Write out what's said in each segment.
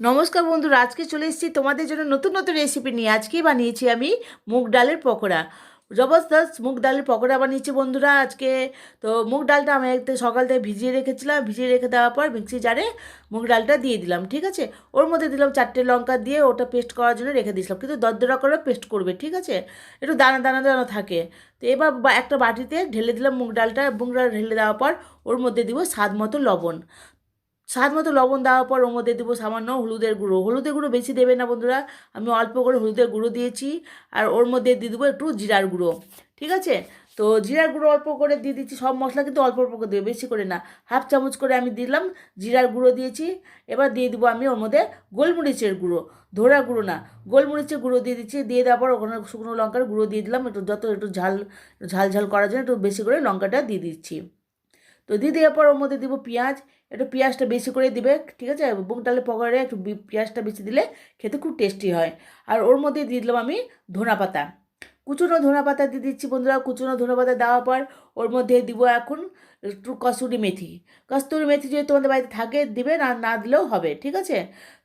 নমস্কার বন্ধুরা, আজকে চলে এসেছি তোমাদের জন্য নতুন নতুন রেসিপি নিয়ে। আজকেই বানিয়েছি আমি মুগ ডালের পকোড়া। জবরদস্ত মুগ ডালের পকোড়া বানিয়েছি বন্ধুরা আজকে। তো মুগ ডালটা আমি একটু সকাল থেকে ভিজিয়ে রেখেছিলাম, ভিজিয়ে রেখে দেওয়ার পর মিক্সি জারে মুগ ডালটা দিয়ে দিলাম, ঠিক আছে। ওর মধ্যে দিলাম 4টে লঙ্কা দিয়ে ওটা পেস্ট করার জন্য রেখে দিয়েছিলাম, কিন্তু দরদরা করে পেস্ট করবে, ঠিক আছে। একটু দানা দানা দানা থাকে। তো এবার একটা বাটিতে ঢেলে দিলাম মুগ ডাল ঢেলে দেওয়ার পর ওর মধ্যে দিব স্বাদ মতো লবণ। স্বাদ মতো লবণ দেওয়ার পর ওর মধ্যে দেবো সামান্য হলুদের গুঁড়ো। হলুদের গুঁড়ো বেশি দেবে না বন্ধুরা, আমি অল্প করে হলুদের গুঁড়ো দিয়েছি। আর ওর মধ্যে দিয়ে দেবো একটু জিরার গুঁড়ো, ঠিক আছে। তো জিরার গুঁড়ো অল্প করে দিয়ে দিচ্ছি, সব মশলা কিন্তু অল্প অল্প করে দেবে, বেশি করে না। হাফ চামচ করে আমি দিলাম জিরার গুঁড়ো দিয়েছি। এবার দিয়ে দেবো আমি ওর মধ্যে গোলমরিচের গুঁড়ো, ধরা গুঁড়ো না, গোলমরিচের গুঁড়ো দিয়ে দিচ্ছি। দিয়ে দেওয়ার পর ওখানে শুকনো লঙ্কার গুঁড়ো দিয়ে দিলাম, একটু ঝাল ঝাল ঝাল করার জন্য একটু বেশি করে লঙ্কাটা দিয়ে দিচ্ছি। তো দিয়ে দেওয়ার পর ওর মধ্যে দিব পেঁয়াজ, একটু পেঁয়াজটা বেশি করে দিবে, ঠিক আছে। মুগ ডালের পকোড়ায় একটু পেঁয়াজটা বেশি দিলে খেতে খুব টেস্টি হয়। আর ওর মধ্যে দিয়ে দিলাম আমি ধনা পাতা, কুচনো ধনা পাতা দিয়ে দিচ্ছি বন্ধুরা। কুচনো ধনা পাতা দেওয়ার পর ওর মধ্যে দিব এখন একটু কসুরি মেথি। কস্তুরি মেথি যদি তোমাদের বাড়িতে থাকে দিবে, না না দিলেও হবে, ঠিক আছে।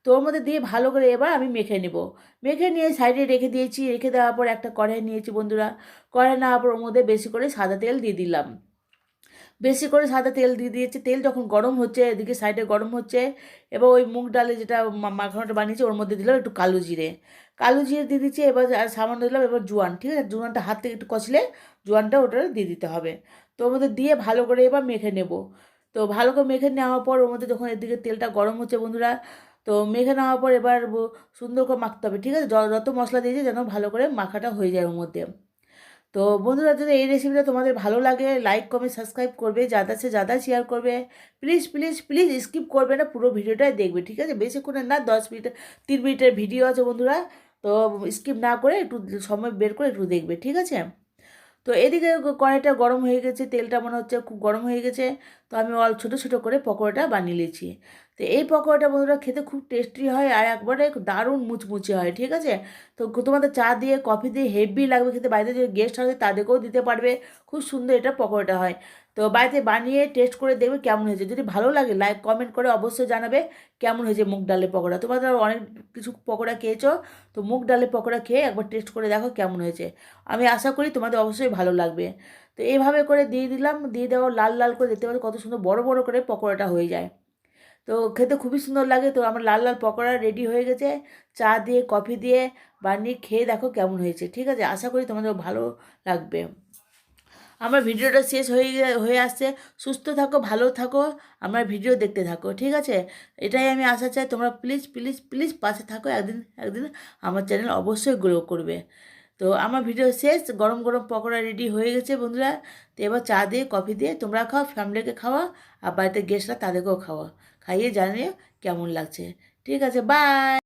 তো ওর মধ্যে দিয়ে ভালো করে এবার আমি মেখে নেব। মেখে নিয়ে সাইডে রেখে দিয়েছি। রেখে দেওয়ার পর একটা কড়াই নিয়েছি বন্ধুরা। কড়াই নেওয়ার পর ওর মধ্যে বেশি করে সাদা তেল দিয়ে দিলাম। বেশি করে সাদা তেল দিয়ে দিয়েছি। তেল যখন গরম হচ্ছে, এদিকে সাইডে গরম হচ্ছে, এবার ওই মুগ ডালে যেটা মাখানোটা বানিয়েছি ওর মধ্যে দিলাম একটু কালো জিরে। কালো জিরে দিয়ে দিচ্ছি। এবার আর সামান্য দিলাম এবার জোয়ান, ঠিক আছে। জোয়ানটা হাত থেকে একটু কষলে জোয়ানটা ওটা দিয়ে দিতে হবে। তো ওর মধ্যে দিয়ে ভালো করে এবার মেখে নেব। তো ভালো করে মেখে নেওয়ার পর ওর মধ্যে যখন এদিকে তেলটা গরম হচ্ছে বন্ধুরা, তো মেখে নেওয়ার পর এবার সুন্দর করে মাখতে হবে, ঠিক আছে। যত মশলা দিয়েছি যেন ভালো করে মাখাটা হয়ে যায় ওর মধ্যে। তো বন্ধুরা, যদি এই রেসিপিটা তোমাদের ভালো লাগে লাইক কমেন্ট সাবস্ক্রাইব করবে, যাদা সে যাদা শেয়ার করবে। প্লিজ প্লিজ প্লিজ স্কিপ করবে না, পুরো ভিডিওটাই দেখবে, ঠিক আছে। বেশিক্ষণের না, 10 মিনিট 3 মিনিটের ভিডিও আছে বন্ধুরা। তো স্কিপ না করে একটু সময় বের করে একটু দেখবে, ঠিক আছে। তো এদিকে কড়াইটা গরম হয়ে গেছে, তেলটা মনে হচ্ছে খুব গরম হয়ে গেছে। তো আমি ছোটো ছোটো করে পকোড়াটা বানিয়ে নিয়েছি। তো এই পকোড়াটা বন্ধুরা খেতে খুব টেস্টি হয় আর একবারে দারুণ মুচমুচে হয়, ঠিক আছে। তো তোমাদের চা দিয়ে কফি দিয়ে হেভি লাগবে খেতে। বাড়িতে যে গেস্ট আসে তাদেরকেও দিতে পারবে। খুব সুন্দর এটা পকোড়াটা হয়। তো বাড়িতে বানিয়ে টেস্ট করে দেখবে কেমন হয়েছে। যদি ভালো লাগে লাইক কমেন্ট করে অবশ্যই জানাবে কেমন হয়েছে মুগ ডালের পকোড়া। তোমরা অনেক কিছু পকোড়া খেয়েছো, তো মুগ ডালের পকোড়া খেয়ে একবার টেস্ট করে দেখো কেমন হয়েছে। আমি আশা করি তোমাদের অবশ্যই ভালো লাগবে। তো এইভাবে করে দিয়ে দিলাম, দিয়ে দেওয়া লাল লাল করে দেখতে পাচ্ছি কত সুন্দর বড় বড় করে পকোড়াটা হয়ে যায়। তো খেতে খুবই সুন্দর লাগে। তো আমার লাল লাল পকোড়া রেডি হয়ে গেছে। চা দিয়ে কফি দিয়ে বানিয়ে খেয়ে দেখো কেমন হয়েছে, ঠিক আছে। আশা করি তোমাদের ভালো লাগবে। আমার ভিডিওটা শেষ হয়ে আসছে। সুস্থ থাকো, ভালো থাকো, আমার ভিডিও দেখতে থাকো, ঠিক আছে। এটাই আমি আশা চাই। তোমরা প্লিজ প্লিজ প্লিজ পাশে থাকো। একদিন একদিন আমার চ্যানেল অবশ্যই গ্রো করবে। তো আমার ভিডিও শেষ, গরম গরম পকোড়া রেডি হয়ে গেছে বন্ধুরা। তো এবার চা দিয়ে কফি দিয়ে তোমরা খাও, ফ্যামিলিকে খাওয়া, আর বাড়িতে গেস্টরা তাদেরকেও খাওয়া, খাইয়ে জানিয়ে কেমন লাগছে, ঠিক আছে। বাই।